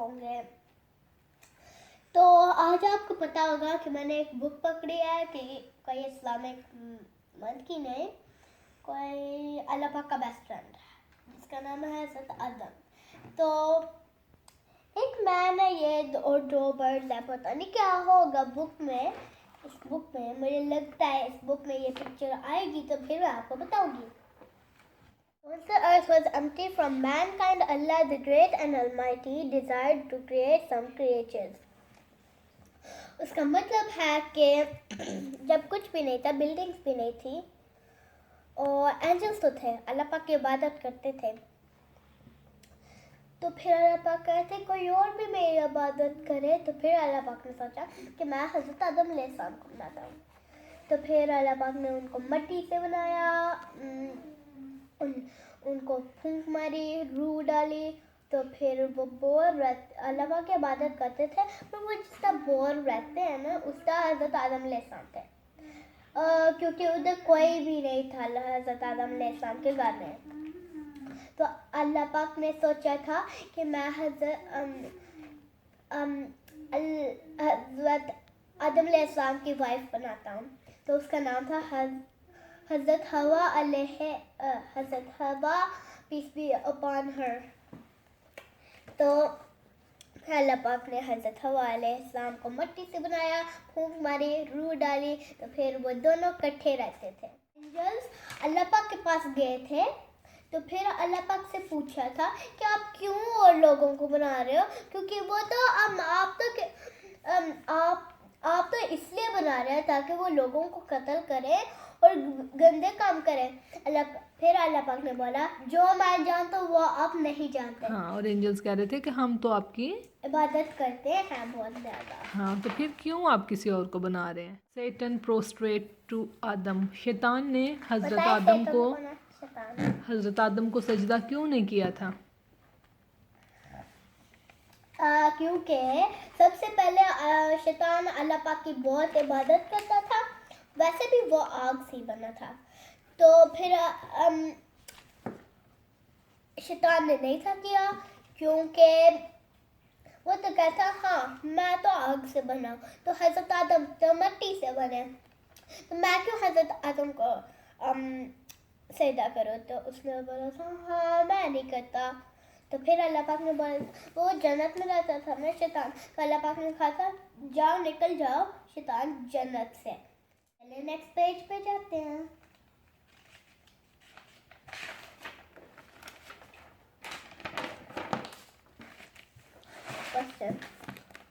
होंगे। तो आज आपको पता होगा कि मैंने एक बुक पकड़ी है कि कोई इस्लामिक मंथ की नहीं, कोई अल्लाह पाक का बेस्ट फ्रेंड जिसका नाम है हज़रत आदम। तो एक मैन है ये और दो बर्ड्स है, पता नहीं क्या होगा बुक में। इस बुक में मुझे लगता है इस बुक में ये पिक्चर आएगी तो फिर मैं आपको बताऊंगी। Once the earth was empty from mankind, Allah the Great and Almighty desired to create some creatures. उसका मतलब है कि जब कुछ भी नहीं था, बिल्डिंग्स भी नहीं थी और एंजल्स तो थे, अल्लाह पाक की इबादत करते थे। तो फिर अल्लाह पाक कहते कोई और भी मेरी इबादत करे। तो फिर अल्लाह पाक ने सोचा कि मैं हज़रत आदम अलैहिस्सलाम को बनाता हूँ। तो फिर अल्लाह पाक ने उनको मिट्टी से बनाया, उनको फूंक मारी, रूह डाली। तो फिर वो बोर अल्लाह पाक की इबादत करते थे, पर वो जिसका बोर रहते हैं ना उसका हज़रत आदम अलैहिस्सलाम थे, क्योंकि उधर कोई भी नहीं था हज़रत आदम अलैहिस्सलाम के घर में। तो अल्लाह पाक ने सोचा था कि मैं हज़रत आदम अलैहिस्सलाम की वाइफ बनाता हूँ। तो उसका नाम था हज़रत हवा, पीस बी अपॉन हर। तो अल्लाह पाक ने हज़रत हवा अलैहिस्सलाम को मिट्टी से बनाया, फूंक मारी, रूह डाली। तो फिर वो दोनों इकट्ठे रहते थे। एंजल्स अल्लाह पाक के पास गए थे, तो फिर अल्लाह पाक से पूछा था कि आप क्यों और लोगों को बना रहे हो, क्योंकि वो तो आप तो इसलिए बना रहे हैं ताकि वो लोगों को कत्ल करें और गंदे काम करें। फिर अल्लाह पाक ने बोला जो मैं जानता हूँ वो आप नहीं जानते। हाँ, और एंजल्स कह रहे थे कि हम तो आपकी इबादत करते हैं बहुत ज़्यादा। हाँ, तो फिर क्यों आप किसी और को बना रहे हैं। Satan prostrate to आदम, शैतान ने हजरत आदम को सजदा क्यों नहीं किया था। क्योंकि सबसे पहले शैतान अल्लाह पाक की बहुत इबादत करता था, वैसे भी वो आग से बना था। तो फिर शैतान ने नहीं था किया, क्योंकि वो तो कहता हाँ मैं तो आग से बना, तो हज़रत आदम तो मिट्टी से बने, तो मैं क्यों हज़रत आदम को सजदा करूँ। तो उसने बोला था हाँ मैं नहीं करता। तो फिर अल्लाह पाक ने बोला वो जन्नत में रहता था ना शैतान, तो अल्लाह पाक ने कहा था जाओ निकल जाओ शैतान जन्नत से। चलिए नेक्स्ट पेज पे जाते हैं। Question,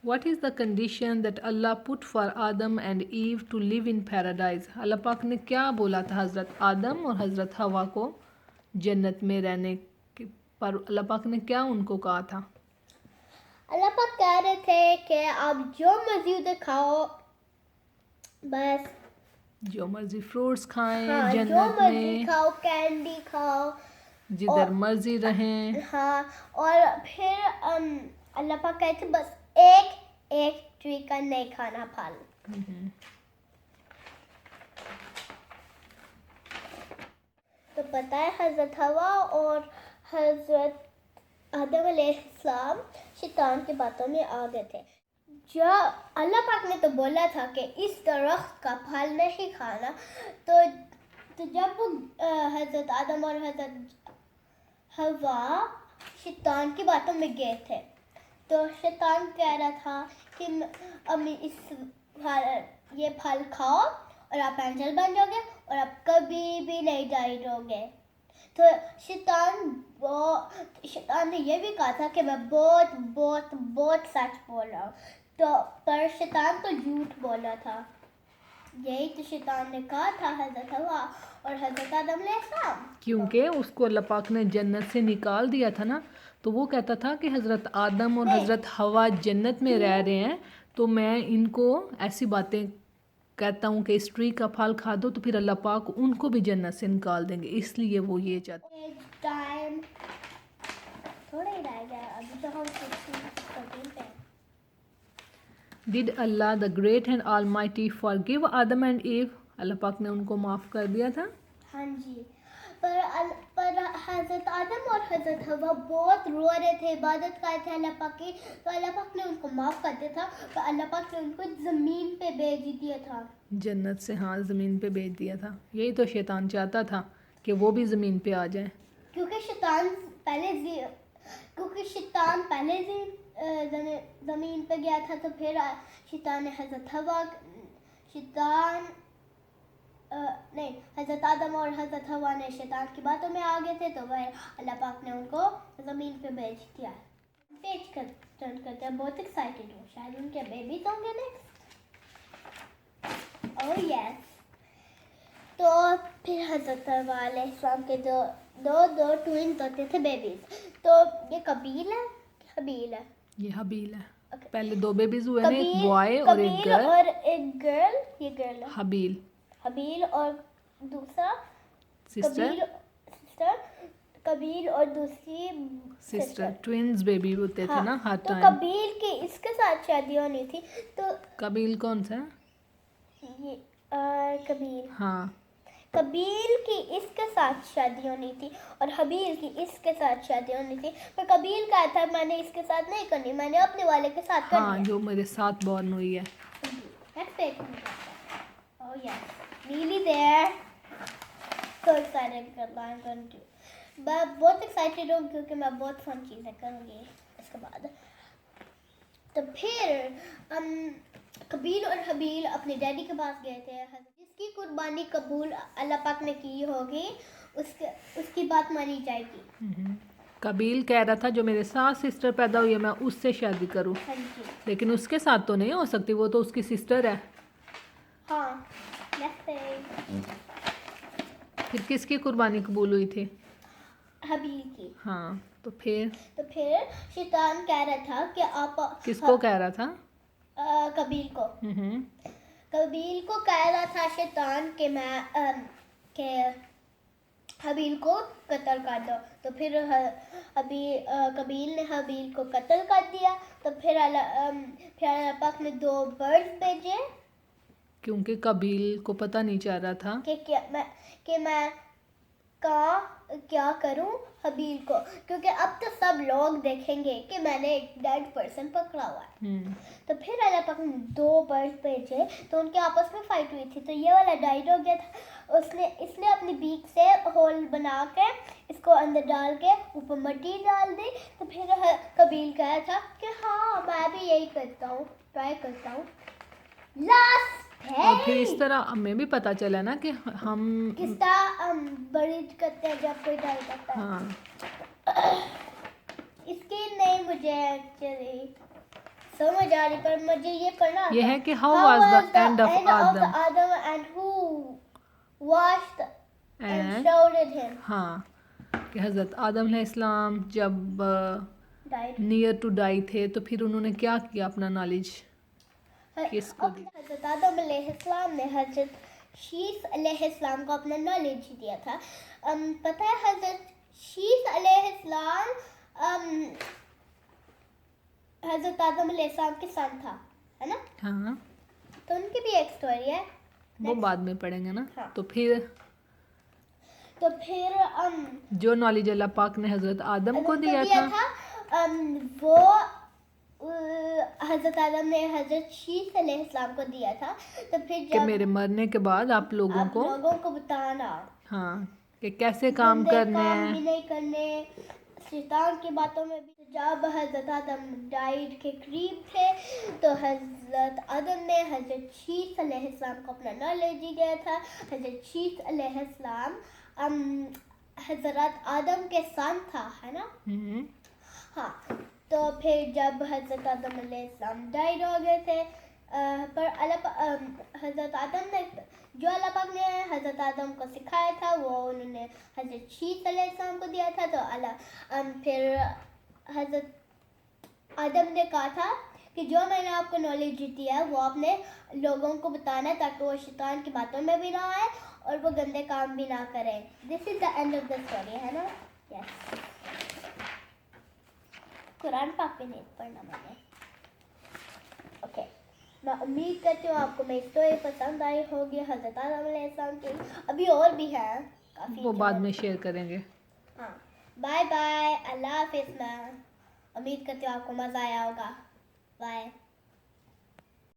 What is the condition that Allah put for Adam and Eve to live in paradise? अल्लाह पाक ने क्या बोला था हज़रत आदम और हज़रत हवा को जन्नत में रहने के पर अल्लाह पाक ने क्या उनको कहा था। अल्लाह पाक कह रहे थे कि आप जो मर्जी उधर खाओ, बस जो मर्जी फ्रूट्स खाएं, हाँ, जन्नत जो मर्जी में खाओ, कैंडी खाओ, जिधर मर्जी रहें। हाँ, और फिर अल्लाह पाक कहते बस एक ट्री का नहीं खाना फल। तो पता है हज़रत हवा और हज़रत आदम अलैहिस्सलाम शैतान की बातों में आ गए थे। जब अल्लाह पाक ने तो बोला था कि इस दरख्त का फल नहीं खाना, तो जब वो हज़रत आदम और हज़रत हवा शैतान की बातों में गए थे, तो शैतान कह रहा था कि ये फल खाओ और आप एंजल बन जाओगे और आप कभी भी नहीं डरोगे। तो शैतान ने ये भी कहा था कि मैं बहुत बहुत बहुत सच बोल रहा हूँ, तो पर शैतान तो झूठ बोला था। यही तो शैतान ने कहा था हज़रत हवा और हज़रत आदम अलैहिस्सलाम, क्योंकि उसको अल्लाह पाक ने जन्नत से निकाल दिया था ना, तो वो कहता था कि हज़रत आदम और हज़रत हवा जन्नत में रह रहे हैं, तो मैं इनको ऐसी बातें कहता हूँ कि इस ट्री का फल खा दो तो फिर अल्लाह पाक उनको भी जन्नत से निकाल देंगे, इसलिए वो ये चाहते। टाइम थोड़ा ही रह गया, अभी तो हम 16 पे। Did Allah the Great and Almighty forgive Adam and Eve? अल्लाह पाक ने उनको माफ़ कर दिया था। हाँ जी, पर हजरत आदम और हजरत हवा बहुत रो रहे थे, इबादत कर थे अल्लाह पाक की, तो अल्लाह पाक ने उनको माफ़ कर दिया था, तो अल्लाह पाक ने उनको ज़मीन पे भेज दिया था। जन्नत से हाँ ज़मीन पे भेज दिया था। यही तो शैतान चाहता था कि वो भी ज़मीन पे आ जाए। क्योंकि शैतान पहले ज़मीन पे गया था, तो फिर शैतान ने हजरत आदम और हजरत हवा ने शैतान की बातों में आ गए थे, तो वह अल्लाह पाक ने उनको ज़मीन पे भेज दिया। पेज कर टर्न करते हैं, बहुत एक्साइटेड हूँ, शायद उनके बेबीज होंगे नेक्स्ट। Oh yes. तो फिर हजरत हवा अलैहिस्सलाम के दो ट्विंस होते थे बेबीज। तो ये कबील है, हबील है। ये हबील है। Okay. पहले 2 बेबीज हुए ना, एक बॉय और एक कबील गर्ल। और एक गर्ल, ये गर्ल है। हबील हबील और दूसरा सिस्टर, कबील और दूसरी सिस्टर ट्विंस बेबी होते थे ना हर तो टाइम। कबील की इसके साथ शादी होनी थी, तो कबील कौन सा है? ये कबील हाँ कबील की इसके साथ शादी होनी थी और हबील की इसके साथ शादी होनी थी, पर कबील का था मैंने इसके साथ नहीं करनी, मैंने अपने वाले के साथ हाँ, करनी जो मेरे साथ बॉर्न हुई है। Oh yes, nearly there. So excited because I'm going to. मैं बहुत एक्साइटेड हूँ क्योंकि मैं बहुत फन चीज़ें करूँगी इसके बाद। तो फिर कबील और हबील अपने डैडी के पास गए थे। जिसकी कुर्बानी कबूल अल्लाह पाक ने की होगी उसकी बात मानी जाएगी। कबील कह रहा था जो मेरे साथ सिस्टर पैदा हुई है मैं उससे शादी करूं, हाँ जी, लेकिन उसके साथ तो नहीं हो सकती, वो तो उसकी सिस्टर है। हाँ। Next page. फिर किसकी कुर्बानी कबूल हुई थी? हबील की। हाँ, तो फिर शैतान कह रहा था कि आप किसको कह रहा था? कबील को हम्म कबील को कह रहा था शैतान कि के हबील को कत्ल कर दो। तो फिर कबील ने हबील को कत्ल कर दिया। तो फिर अल्लाह पाक ने 2 बर्ड्स भेजे क्योंकि कबील को पता नहीं चल रहा था कि मैं क्या करूं हबील को, क्योंकि अब तो सब लोग देखेंगे कि मैंने एक डेड पर्सन पकड़ा हुआ है। तो फिर अल्लाह पाक ने 2 बर्ड्स भेजे, तो उनके आपस में फाइट हुई थी, तो ये वाला डाइड हो गया था। इसने अपनी बीक से होल बना के इसको अंदर डाल के ऊपर मिट्टी डाल दी। तो फिर कबील कहा था कि हाँ मैं भी यही करता हूँ, ट्राई करता हूँ। लास्ट और फिर इस तरह हमें भी पता चला ना कि हम किस तरह बड़ी करते हैं जब कोई डाई करता है। हाँ, इसकी नहीं मुझे एक्चुअली समझ आ रही, पर मुझे ये पढ़ना ये है कि how was the end of Adam and who washed and shrouded him. हाँ, कि हज़रत आदम अलैहिस्सलाम जब Died. नियर टू डाई थे तो फिर उन्होंने क्या किया, अपना नॉलेज किसको दी? हज़रत आदम अलैहिस्सलाम ने हज़रत शीस अलैहिस्सलाम को अपना नॉलेज दिया था। पता है हज़रत शीस अलैहिस्सलाम हज़रत आदम अलैहिस्सलाम के सन था, है ना? हाँ, तो उनकी भी एक स्टोरी है, वो बाद में पढ़ेंगे ना। हाँ। तो फिर जो नॉलेज अल्लाह पाक ने हज़रत आदम को दिया था वो हज़रत आदम ने हज़रत शीस अलैहिस्सलाम को दिया था। तो फिर कि मेरे मरने के बाद आप लोगों को बताना, हाँ, कि कैसे काम करने काम भी हैं। नहीं करने, शैतान की बातों में भी। जब हज़रत आदम डाइड के करीब थे तो हज़रत आदम ने हज़रत शीस अलैहिस्सलाम को अपना नॉलेज दिया था। हज़रत शीस अलैहिस्सलाम हज़रत आदम के सन था, है ना? हाँ। तो फिर जब हज़रत आदम अलैहिस्सलाम डाइड हो गए थे, पर हज़रत आदम ने जो अल्लाह पाक ने हज़रत आदम को सिखाया था वो उन्होंने हज़रत शीस अलैहिस्सलाम को दिया था। तो फिर हज़रत आदम ने कहा था कि जो मैंने आपको नॉलेज दी है वो आपने लोगों को बताना है ताकि वो शैतान की बातों में भी ना आए और वो गंदे काम भी ना करें। This is the end of the story, है ना? यस। कुरान पाक पे नहीं पढ़ना मैंने। ओके, मैं उम्मीद करती हूँ आपको मेरी स्टोरी पसंद आई होगी हज़रत आदम अलैहिस्सलाम की। अभी और भी है, काफ़ी वो बाद में शेयर करेंगे। हाँ, बाय बाय, अल्लाह हाफिज़। मैं उम्मीद करती हूँ आपको मज़ा आया होगा। बाय।